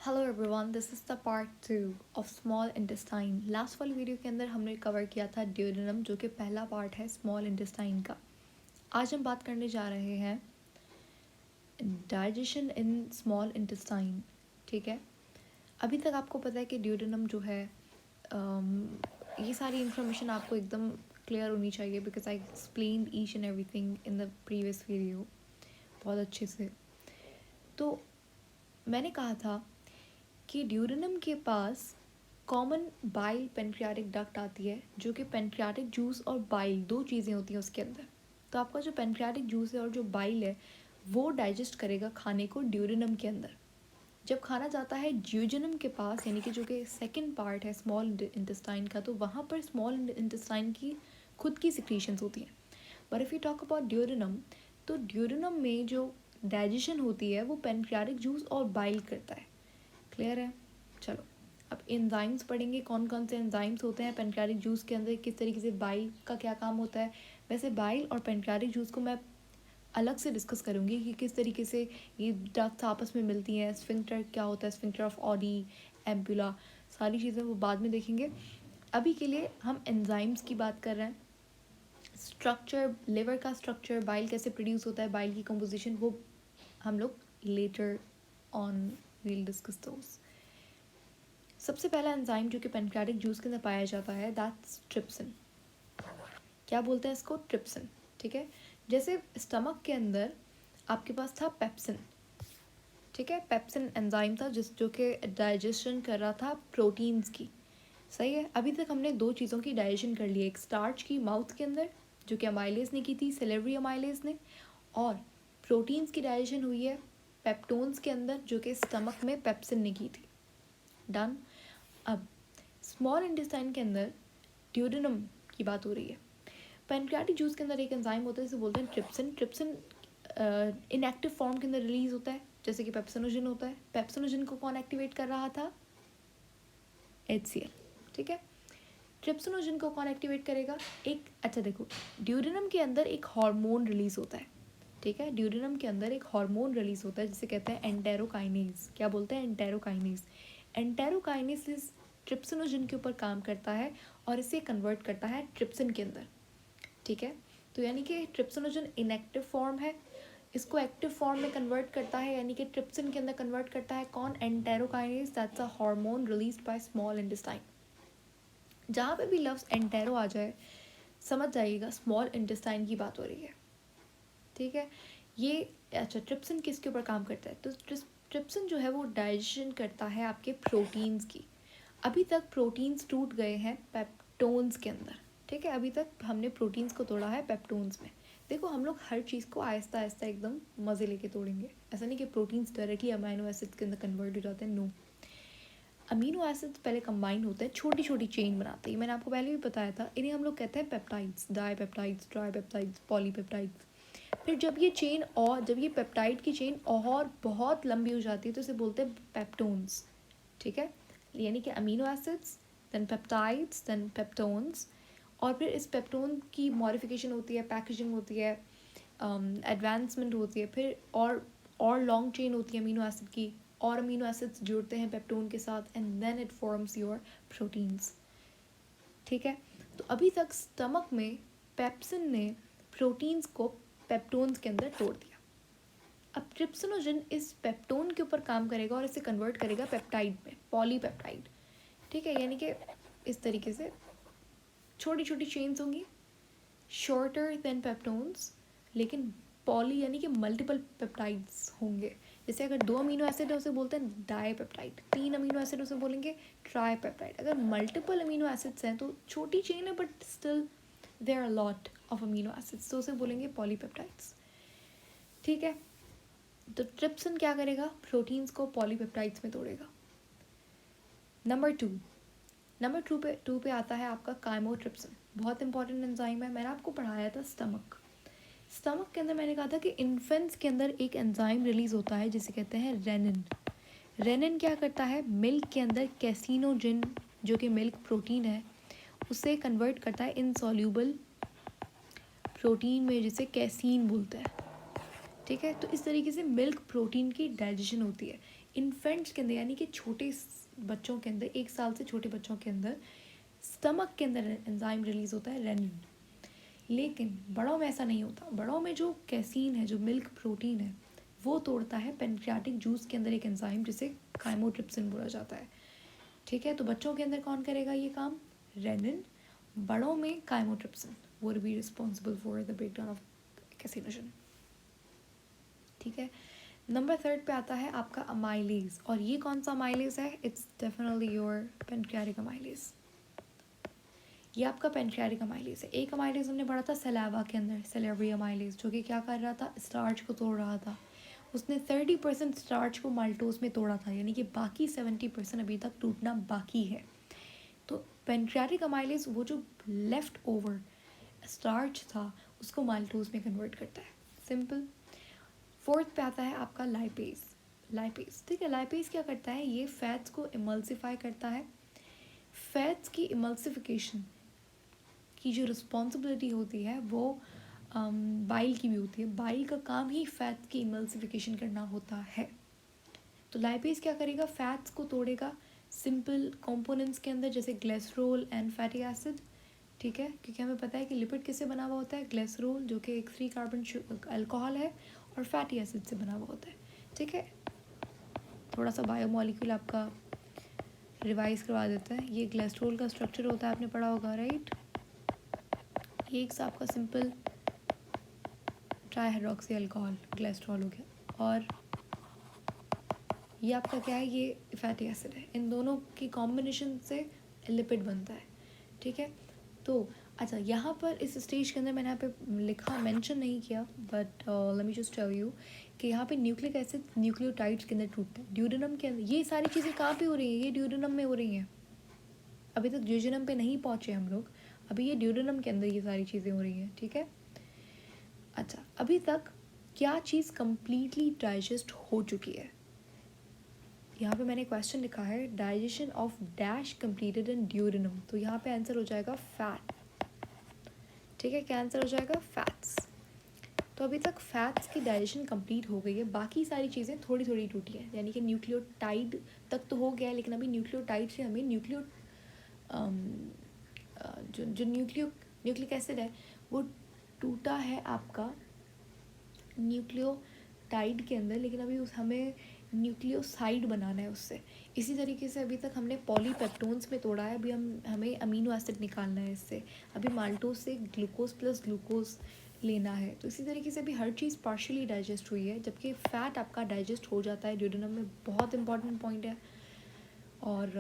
Hello everyone, this is the part 2 of small intestine. Last वाली video के अंदर हमने कवर किया था ड्यूडेनम, जो कि पहला पार्ट है स्मॉल इंटेस्टाइन का। आज हम बात करने जा रहे हैं डाइजेशन इन स्मॉल इंटेस्टाइन। ठीक है, अभी तक आपको पता है कि ड्यूडेनम जो है ये सारी इन्फॉर्मेशन आपको एकदम क्लियर होनी चाहिए, because I explain each and everything in the previous video बहुत अच्छे से। तो मैंने कहा था कि ड्यूडेनम के पास कॉमन बाइल पेनक्रियाटिक डक्ट आती है, जो कि पेनक्रियाटिक जूस और बाइल दो चीज़ें होती हैं उसके अंदर। तो आपका जो पेनक्रियाटिक जूस है और जो बाइल है वो डाइजेस्ट करेगा खाने को ड्यूडेनम के अंदर। जब खाना जाता है ड्यूडेनम के पास, यानी कि जो कि सेकंड पार्ट है स्मॉल इंटेस्टाइन का, तो वहाँ पर स्मॉल इंटेस्टाइन की खुद की सिक्रीशंस होती हैं। But if you talk about duodenum, तो ड्यूडेनम में जो डाइजेशन होती है वो पेनक्रियाटिक जूस और बाइल करता है। क्लियर है? चलो अब एंजाइम्स पढ़ेंगे, कौन कौन से एंजाइम्स होते हैं पेनक्रियाटिक जूस के अंदर, किस तरीके से बाइल का क्या काम होता है। वैसे बाइल और पेनक्रियाटिक जूस को मैं अलग से डिस्कस करूँगी कि किस तरीके से ये डक्ट्स आपस में मिलती हैं, स्फिंक्टर क्या होता है, स्फिंक्टर ऑफ ऑडी, एम्पुला, सारी चीज़ें वो बाद में देखेंगे। अभी के लिए हम एंजाइम्स की बात कर रहे हैं। स्ट्रक्चर, लिवर का स्ट्रक्चर, बाइल कैसे प्रोड्यूस होता है, बाइल की कंपोजिशन, वो हम लोग लेटर ऑन विल डिस्कस दोस। सबसे पहला एंजाइम जो कि पेनक्रियाटिक जूस के अंदर पाया जाता है, दैट्स ट्रिप्सिन। क्या बोलते हैं इसको? ट्रिप्सिन। ठीक है, जैसे स्टमक के अंदर आपके पास था पेप्सिन। ठीक है, पेप्सिन एंजाइम था जो कि डाइजेशन कर रहा था प्रोटीन्स की। सही है, अभी तक हमने दो चीज़ों की डाइजेशन कर ली है, एक स्टार्च की माउथ के अंदर जो कि अमाइलेज ने की थी, सेलेवरी अमाइलेज ने, और प्रोटीन्स की डाइजेशन हुई है पेप्टोन्स के अंदर जो कि स्टमक में पेप्सिन ने की थी। डन। अब स्मॉल इंटेस्टाइन के अंदर ड्यूडेनम की बात हो रही है। पेनक्रियाटिक जूस के अंदर एक एंजाइम होता है जिसे बोलते हैं ट्रिप्सिन। ट्रिप्सिन इनएक्टिव फॉर्म के अंदर रिलीज होता है, जैसे कि पेप्सिनोजन होता है। पेप्सिनोजन को कौन एक्टिवेट कर रहा था? HCl। ठीक है, ट्रिप्सिनोजन को कौन एक्टिवेट करेगा? एक अच्छा देखो, ड्यूडेनम के अंदर एक हार्मोन रिलीज होता है। ठीक है, ड्यूडेनम के अंदर एक हार्मोन रिलीज होता है जिसे कहते हैं एंटेरोकाइनेज। क्या बोलते हैं? एंटेरोकाइनेज। एंटेरोकाइनेज इस ट्रिप्सिनोजन के ऊपर काम करता है और इसे कन्वर्ट करता है ट्रिप्सिन के अंदर। ठीक है, तो यानी कि ट्रिप्सिनोजन इनएक्टिव फॉर्म है, इसको एक्टिव फॉर्म में कन्वर्ट करता है, यानी कि ट्रिप्सिन के अंदर कन्वर्ट करता है कौन? Enterokinase. That's a hormone released by small intestine. जहाँ पे भी लफ्ज़ एंटेरो आ जाए समझ जाइएगा स्मॉल इंटेस्टाइन की बात हो रही है। ठीक है, ये अच्छा ट्रिप्सिन किसके ऊपर काम करता है? तो ट्रिप्सिन जो है वो डाइजेशन करता है आपके प्रोटीन्स की। अभी तक प्रोटीन्स टूट गए हैं पेप्टोन्स के अंदर। ठीक है, अभी तक हमने प्रोटीन्स को तोड़ा है पेप्टोन्स में। देखो, हम लोग हर चीज़ को आहिस्ता आहिस्ता एकदम मज़े लेके तोड़ेंगे। ऐसा नहीं कि प्रोटीन्स डायरेक्टली अमीनो एसिड के अंदर कन्वर्ट हो जाते हैं, नो। अमीनो एसिड्स पहले कंबाइन होते हैं, छोटी छोटी चेन बनाते हैं। मैंने आपको पहले भी बताया था, इन्हें हम लोग कहते हैं पेप्टाइड्स, डाईपेप्टाइड्स, ट्राईपेप्टाइड्स, पॉलीपेप्टाइड्स। फिर जब ये पेप्टाइड की चेन और बहुत लंबी हो जाती है तो इसे बोलते हैं पेप्टोन्स। ठीक है, यानी कि amino acids, then peptides, then peptones, और फिर इस पेप्टोन की मॉडिफिकेशन होती है, पैकेजिंग होती है, एडवांसमेंट होती है, फिर और लॉन्ग चेन होती है अमीनो एसिड की, और अमीनो एसिड्स जुड़ते हैं पेप्टोन के साथ, and then it forms your proteins. ठीक है, तो अभी तक स्टमक में पेप्सिन ने प्रोटीन्स को पेप्टोन्स के अंदर तोड़ दिया। अब ट्रिप्सिनोजन इस पेप्टोन के ऊपर काम करेगा और इसे कन्वर्ट करेगा पेप्टाइड में, पॉलीपेप्टाइड। ठीक है, यानी कि इस तरीके से छोटी छोटी चेन्स होंगी, शॉर्टर देन पेप्टोन्स, लेकिन पॉली यानी कि मल्टीपल पेप्टाइड्स होंगे। जैसे अगर 2 अमीनो एसिड है उसे बोलते हैं डाईपेप्टाइड, 3 अमीनो एसिड उसे बोलेंगे ट्राईपेप्टाइड। अगर मल्टीपल अमीनो एसिड्स हैं तो छोटी चेन है but still there are lot of amino acids, तो उसे बोलेंगे पॉलीपेप्टाइड्स। ठीक है, तो ट्रिप्सिन क्या करेगा? प्रोटीन्स को पॉलीपेप्टाइड्स में तोड़ेगा। नंबर टू पे आता है आपका काइमोट्रिप्सिन। बहुत इंपॉर्टेंट एंजाइम है, मैंने आपको पढ़ाया था स्टमक के अंदर मैंने कहा था कि इन्फेंट्स के अंदर एक एंजाइम रिलीज होता है जिसे कहते हैं रेनिन। रेनिन क्या करता है? मिल्क के अंदर कैसिनोजिन, जो कि मिल्क प्रोटीन है, उसे कन्वर्ट करता है इनसॉल्यूबल प्रोटीन में, जिसे कैसीन बोलते हैं। ठीक है। तो इस तरीके से मिल्क प्रोटीन की डाइजेशन होती है इन्फेंट्स के अंदर, यानी कि छोटे बच्चों के अंदर, 1 साल से छोटे बच्चों के अंदर स्टमक के अंदर एंजाइम रिलीज होता है रेनिन। लेकिन बड़ों में ऐसा नहीं होता। बड़ों में जो कैसीन है, जो मिल्क प्रोटीन है, वो तोड़ता है पेनक्रियाटिक जूस के अंदर एक एंजाइम जिसे काइमोट्रिप्सिन बोला जाता है। ठीक है। तो बच्चों के अंदर कौन करेगा ये काम? रेनिन। बड़ों में chymotrypsin would be responsible for the breakdown of caseinogen. ठीक है। नंबर 3 पे आता है आपका अमाइलेज। और ये कौन सा अमाइलेज है? It's definitely your pancreatic amylase. ये आपका पेनक्रियाटिक अमाइलेज है। एक अमाइलेज हमने पढ़ा था सलावा के अंदर, सेलेब्री अमाइलेज, जो कि क्या कर रहा था? स्टार्च को तोड़ रहा था। उसने 30% स्टार्च को माल्टोज में तोड़ा था, यानी कि बाकी 70% अभी तक टूटना बाकी है। तो पेनक्रियाटिक अमाइलेज वो जो लेफ्ट ओवर स्टार्च था उसको माल्टोज में कन्वर्ट करता है। सिंपल। 4th पे आता है आपका लाइपेज। लाइपेज, ठीक है। लाइपेज क्या करता है? ये फैट्स को इमल्सिफाई करता है। फैट्स की इमल्सिफिकेशन की जो रिस्पॉन्सिबिलिटी होती है वो बाइल की भी होती है। बाइल का काम ही फैट्स की इमल्सिफिकेशन करना होता है। तो लाइपेज क्या करेगा? फैट्स को तोड़ेगा सिंपल कंपोनेंट्स के अंदर, जैसे ग्लिसरॉल एंड फैटी एसिड। ठीक है। क्योंकि हमें पता है कि लिपिड किससे बना हुआ होता है? ग्लिसरॉल, जो कि एक 3 कार्बन अल्कोहल है, और फैटी एसिड से बना हुआ होता है। ठीक है। थोड़ा सा बायोमोलिक्यूल आपका रिवाइज करवा देता है। ये ग्लिसरॉल का स्ट्रक्चर होता है, आपने पढ़ा होगा, राइट? ये एक आपका सिंपल ट्राईहाइड्रोक्सी अल्कोहल ग्लिसरॉल हो गया, और ये आपका क्या है? ये फैटी एसिड है। इन दोनों की कॉम्बिनेशन से लिपिड बनता है। ठीक है। तो अच्छा, यहाँ पर इस स्टेज के अंदर मैंने यहाँ पे लिखा, मेंशन नहीं किया, but let me just tell you कि यहाँ पे न्यूक्लिक एसिड न्यूक्लियोटाइड्स के अंदर टूटते हैं। ड्यूडेनम के अंदर ये सारी चीज़ें कहाँ पे हो रही हैं? ये ड्यूडेनम में हो रही हैं। अभी तक ड्यूडेनम पे नहीं पहुँचे हम लोग, अभी ये ड्यूडेनम के अंदर ये सारी चीज़ें हो रही हैं। ठीक है। अच्छा, अभी तक क्या चीज़ कम्प्लीटली डाइजेस्ट हो चुकी है? यहाँ पे मैंने क्वेश्चन लिखा है, digestion of dash completed in duodenum. तो यहाँ पे आंसर हो जाएगा फैट। ठीक है। क्या आंसर हो जाएगा? फैट्स। तो अभी तक फैट्स की डाइजेशन कंप्लीट हो गई है, बाकी सारी चीज़ें थोड़ी थोड़ी टूटी हैं, यानी कि न्यूक्लियोटाइड तक तो हो गया है, लेकिन अभी न्यूक्लियोटाइड से हमें जो न्यूक्लिक एसिड है वो टूटा है आपका न्यूक्लियोटाइड के अंदर, लेकिन अभी हमें न्यूक्लियोसाइड बनाना है उससे। इसी तरीके से अभी तक हमने पॉलीपेप्टोन्स में तोड़ा है, अभी हमें अमीनो एसिड निकालना है इससे। अभी माल्टोज से ग्लूकोज प्लस ग्लूकोज लेना है। तो इसी तरीके से अभी हर चीज़ पार्शियली डाइजेस्ट हुई है, जबकि फ़ैट आपका डाइजेस्ट हो जाता है ड्यूडेनम में। बहुत इंपॉर्टेंट पॉइंट है, और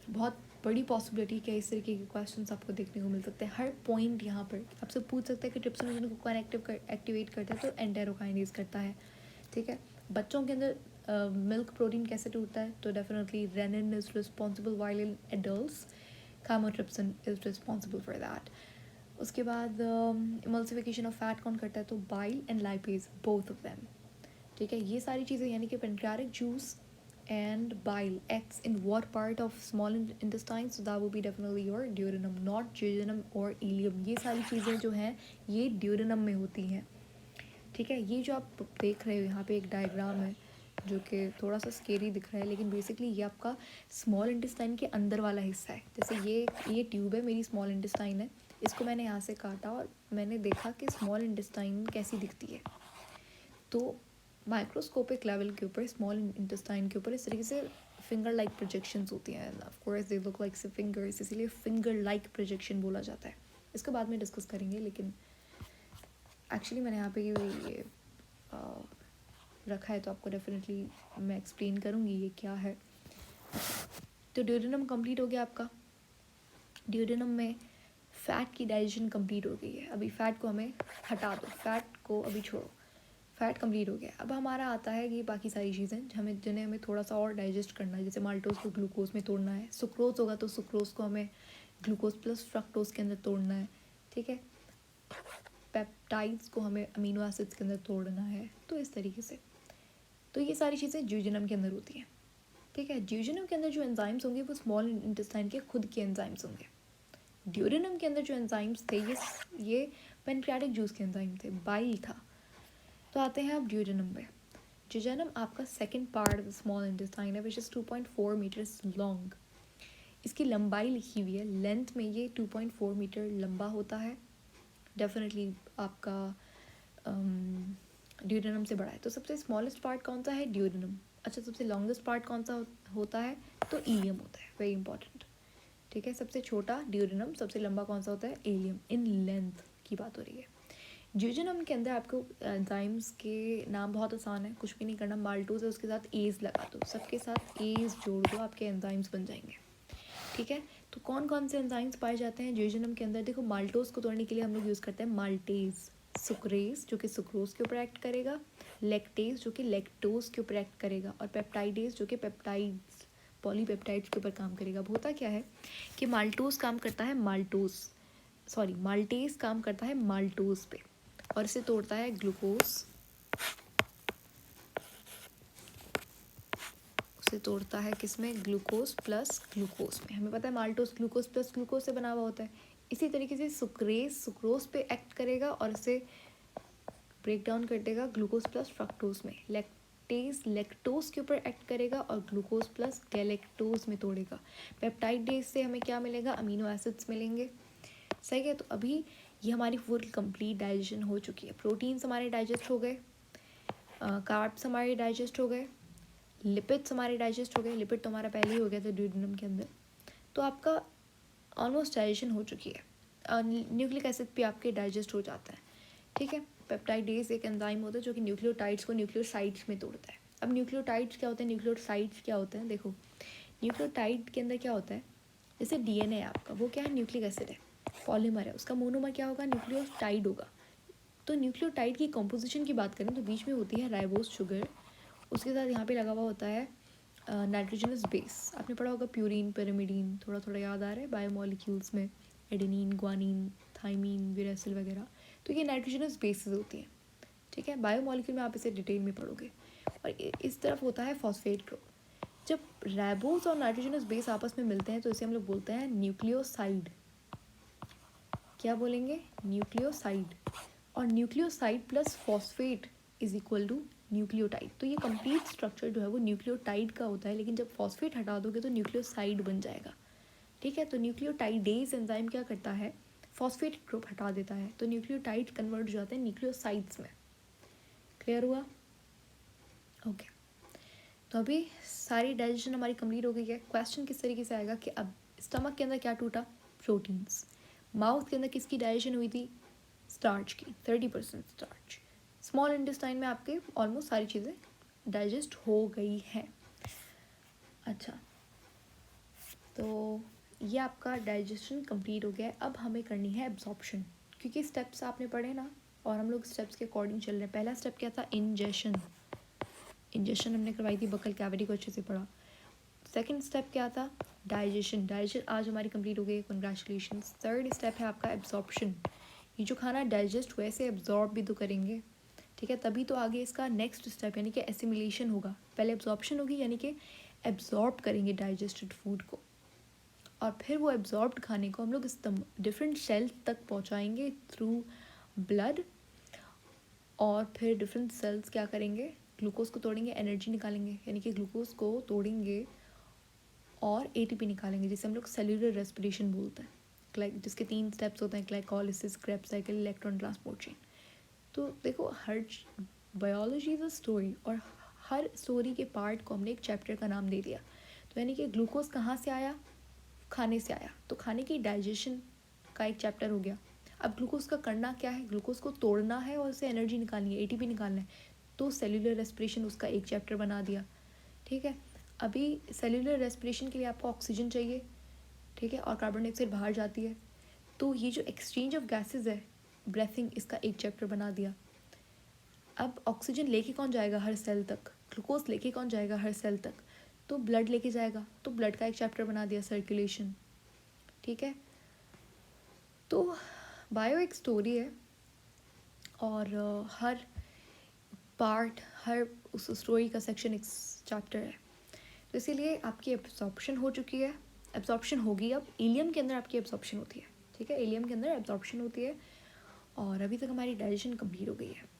बहुत बड़ी पॉसिबिलिटी कि इस तरीके के क्वेश्चंस आपको देखने को मिल सकते हैं। हर पॉइंट यहाँ पर आपसे पूछ सकते हैं कि ट्रिप्सिनोजन को कौन एक्टिवेट करता है? तो एंटेरोकाइनेज करता है। ठीक है। बच्चों के अंदर मिल्क प्रोटीन कैसे टूटता है? तो definitely rennin is responsible, while in adults chymotrypsin is responsible for that. उसके बाद इमल्सिफिकेशन ऑफ फैट कौन करता है? तो bile and lipase, both of them. ठीक है। ये सारी चीज़ें, यानी कि pancreatic juice and bile acts in what part of small intestine? So that will be definitely your duodenum, not jejunum or ileum। ये सारी चीज़ें जो हैं ये duodenum में होती हैं। ठीक है। ये जो आप देख रहे हो यहाँ पे एक डायग्राम है जो कि थोड़ा सा स्केरी दिख रहा है, लेकिन बेसिकली ये आपका स्मॉल इंटेस्टाइन के अंदर वाला हिस्सा है। जैसे ये ट्यूब है, मेरी स्मॉल इंटेस्टाइन है, इसको मैंने यहाँ से काटा और मैंने देखा कि स्मॉल इंटेस्टाइन कैसी दिखती है। तो माइक्रोस्कोपिक लेवल के ऊपर स्मॉल इंटेस्टाइन के ऊपर इस तरीके से फिंगर लाइक प्रोजेक्शंस होती हैं। Of course they look like fingers, इसीलिए फिंगर लाइक प्रोजेक्शन बोला जाता है। इसको बाद में डिस्कस करेंगे, लेकिन एक्चुअली मैंने यहाँ पे ये रखा है, तो आपको डेफिनेटली मैं एक्सप्लेन करूँगी ये क्या है। तो ड्यूडेनम कंप्लीट हो गया आपका। ड्यूडेनम में फ़ैट की डाइजेशन कंप्लीट हो गई है। अभी फ़ैट को हमें हटा दो, फ़ैट को अभी छोड़ो, फ़ैट कंप्लीट हो गया। अब हमारा आता है कि बाकी सारी चीज़ें जिन्हें हमें थोड़ा सा और डाइजेस्ट करना है। जैसे माल्टोज़ को ग्लूकोज में तोड़ना है, सुक्रोज होगा तो सुक्रोज को हमें ग्लूकोज प्लस फ्रक्टोज के अंदर तोड़ना है। ठीक है। पेप्टाइड्स को हमें अमीनो एसिड्स के अंदर तोड़ना है। तो इस तरीके से तो ये सारी चीज़ें ड्यूडेनम के अंदर होती हैं। ठीक है। ड्यूडेनम के अंदर जो एंजाइम्स होंगे वो स्मॉल इंटेस्टाइन के खुद के एंजाइम्स होंगे। ड्यूडेनम के अंदर जो एंजाइम्स थे ये पेनक्रियाटिक जूस के एंजाइम थे, बाइल था। तो आते हैं आप ड्यूडेनम पे। ड्यूडेनम आपका second part of the small intestine है विच इज़ 2.4 मीटर्स लॉन्ग। इसकी लंबाई लिखी हुई है, लेंथ में ये 2.4 मीटर लंबा होता है। डेफिनेटली आपका ड्यूडेनम से बड़ा है। तो सबसे स्मॉलेस्ट पार्ट कौन सा है? ड्यूडेनम। अच्छा, सबसे लॉन्गेस्ट पार्ट कौन सा होता है? तो इलियम होता है, वेरी इंपॉर्टेंट। ठीक है, सबसे छोटा ड्यूडेनम, सबसे लंबा कौन सा होता है? इलियम। इन लेंथ की बात हो रही है। ड्यूडेनम के अंदर आपको एंजाइम्स के नाम बहुत आसान है, कुछ भी नहीं करना, माल्टोज है उसके साथ एज लगा दो, सबके साथ एज जोड़ दो, आपके एंजाइम्स बन जाएंगे। ठीक है, तो कौन कौन से एंजाइम्स पाए जाते हैं ड्यूडेनम के अंदर? देखो, माल्टोज को तोड़ने के लिए हम लोग यूज़ करते हैं माल्टेज, सुक्रेज जो कि सुक्रोज के ऊपर एक्ट करेगा, लैक्टेज जो कि लैक्टोज के ऊपर एक्ट करेगा, और पेप्टाइडेज जो कि पेप्टाइड्स पॉलीपेप्टाइड्स के ऊपर काम करेगा। अब होता क्या है कि माल्टेज काम करता है माल्टोज पे, और इसे तोड़ता है ग्लूकोज, उसे तोड़ता है किसमें? ग्लूकोज प्लस ग्लूकोज में। हमें पता है माल्टोज ग्लूकोज प्लस ग्लूकोज से बना हुआ होता है। इसी तरीके से सुक्रेज सुक्रोज पे एक्ट करेगा और इसे ब्रेक डाउन कर देगा ग्लूकोज प्लस फ्रक्टोज में। लैक्टेज लैक्टोज के ऊपर एक्ट करेगा और ग्लूकोज प्लस गैलेक्टोज में तोड़ेगा। पेप्टाइडेज से हमें क्या मिलेगा? अमीनो एसिड्स मिलेंगे। सही है, तो अभी ये हमारी फुल कंप्लीट डाइजेशन हो चुकी है। प्रोटीन्स हमारे डाइजेस्ट हो गए, कार्ब्स हमारे डाइजेस्ट हो गए, लिपिड्स हमारे डाइजेस्ट हो गए। लिपिड तो हमारा पहले ही हो गया था ड्यूडेनम के अंदर। तो आपका ऑलमोस्ट डाइजेशन हो चुकी है। न्यूक्लिक एसिड भी आपके डाइजेस्ट हो जाता है। ठीक है, पेप्टाइडेज एक एंजाइम होता है जो कि न्यूक्लियोटाइड्स को न्यूक्लियोसाइड्स में तोड़ता है। अब न्यूक्लियोटाइड्स क्या होते हैं, न्यूक्लियोसाइड्स क्या होते हैं? देखो, न्यूक्लियोटाइड के अंदर क्या होता है, जैसे डीएनए है आपका, वो क्या है? न्यूक्लिक एसिड है, पॉलीमर है, उसका मोनोमर क्या होगा? न्यूक्लियोटाइड होगा। तो न्यूक्लियोटाइड की कंपोजिशन की बात करें तो बीच में होती है राइबोज शुगर, उसके साथ यहाँ पे लगा हुआ होता है नाइट्रोजनस बेस। आपने पढ़ा होगा प्यूरिन, पिरिमिडीन, थोड़ा थोड़ा याद आ रहा है बायोमोलिक्यूल्स में, एडेनिन, ग्वानिन, थाइमीन, विरेसिल वगैरह। तो ये नाइट्रोजनस बेसेस होती हैं। ठीक है, बायोमोलिक्यूल में आप इसे डिटेल में पढ़ोगे। और इस तरफ होता है फॉस्फेट ग्रुप। जब राइबोज और नाइट्रोजनस बेस आपस में मिलते हैं तो इसे हम लोग बोलते हैं न्यूक्लियोसाइड। क्या बोलेंगे? न्यूक्लियोसाइड। और nucleoside plus phosphate is equal to nucleotide. तो ये कंप्लीट स्ट्रक्चर जो है वो न्यूक्लियोटाइड का होता है, लेकिन जब फॉस्फेट हटा दोगे तो न्यूक्लियोसाइड बन जाएगा। ठीक है, तो न्यूक्लियोटाइडेज एंजाइम क्या करता है? फॉस्फेट ग्रुप हटा देता है, तो न्यूक्लियोटाइड कन्वर्ट हो जाते हैं न्यूक्लियोसाइड्स में। क्लियर हुआ? ओके, तो अभी सारी डाइजेशन हमारी कंप्लीट हो गई है। क्वेश्चन किस तरीके से आएगा कि अब स्टमक के अंदर क्या टूटा? प्रोटीन्स। माउथ के अंदर किसकी डाइजेशन हुई थी? स्टार्च की, 30% स्टार्च। स्मॉल इंटेस्टाइन में आपके ऑलमोस्ट सारी चीज़ें डाइजेस्ट हो गई हैं। अच्छा, तो ये आपका डाइजेशन कंप्लीट हो गया है। अब हमें करनी है एब्जॉर्प्शन, क्योंकि स्टेप्स आपने पढ़े ना, और हम लोग स्टेप्स के अकॉर्डिंग चल रहे हैं। पहला स्टेप क्या था? इंजेशन हमने करवाई थी, बकल कैविटी को अच्छे से पढ़ा। सेकंड स्टेप क्या था? डाइजेशन आज हमारी कंप्लीट हो गई है, कंग्रेचुलेशंस। थर्ड स्टेप है आपका एब्जॉर्प्शन। ये जो खाना डाइजेस्ट हुआ है इसे एब्जॉर्ब भी तो करेंगे। ठीक है, तभी तो आगे इसका नेक्स्ट स्टेप यानी कि एसिमिलेशन होगा। पहले एब्जॉर्प्शन होगी, यानी कि एब्जॉर्ब करेंगे डाइजेस्टेड फूड को, और फिर वो एब्जॉर्ब्ड खाने को हम लोग इस डिफरेंट सेल्स तक पहुंचाएंगे थ्रू ब्लड, और फिर डिफरेंट सेल्स क्या करेंगे? ग्लूकोज को तोड़ेंगे, एनर्जी निकालेंगे, यानी कि ग्लूकोज को तोड़ेंगे और एटीपी निकालेंगे, जिसे हम लोग सेल्यूलर रेस्पिरेशन बोलते हैं। जिसके 3 स्टेप्स होते हैं, glycolysis, Krebs cycle, electron transport chain. तो देखो, हर बायोलॉजी इज अ स्टोरी, और हर स्टोरी के पार्ट को हमने एक चैप्टर का नाम दे दिया। तो यानी कि ग्लूकोज कहाँ से आया? खाने से आया, तो खाने की डाइजेशन का एक चैप्टर हो गया। अब ग्लूकोज का करना क्या है? ग्लूकोज को तोड़ना है और उससे एनर्जी निकालनी है, एटीपी निकालना है, तो सेल्यूलर रेस्पिरेशन उसका एक चैप्टर बना दिया। ठीक है, अभी सेल्यूलर रेस्पिरेशन के लिए आपको ऑक्सीजन चाहिए, ठीक है, और कार्बन डाइऑक्साइड बाहर जाती है, तो ये जो एक्सचेंज ऑफ गैसेज है, ब्रेथिंग, इसका एक चैप्टर बना दिया। अब ऑक्सीजन लेके कौन जाएगा हर सेल तक? ग्लूकोज लेके कौन जाएगा हर सेल तक? तो ब्लड लेके जाएगा, तो ब्लड का एक चैप्टर बना दिया, सर्कुलेशन। ठीक है, तो बायो एक स्टोरी है, और हर पार्ट, हर उस स्टोरी का सेक्शन एक चैप्टर है। तो इसीलिए आपकी एब्जॉर्प्शन हो चुकी है, एब्जॉर्प्शन होगी। अब इलियम के अंदर आपकी एब्जॉर्प्शन होती है। ठीक है, इलियम के अंदर एब्जॉर्प्शन होती है, और अभी तक हमारी डाइजेशन कंप्लीट हो गई है।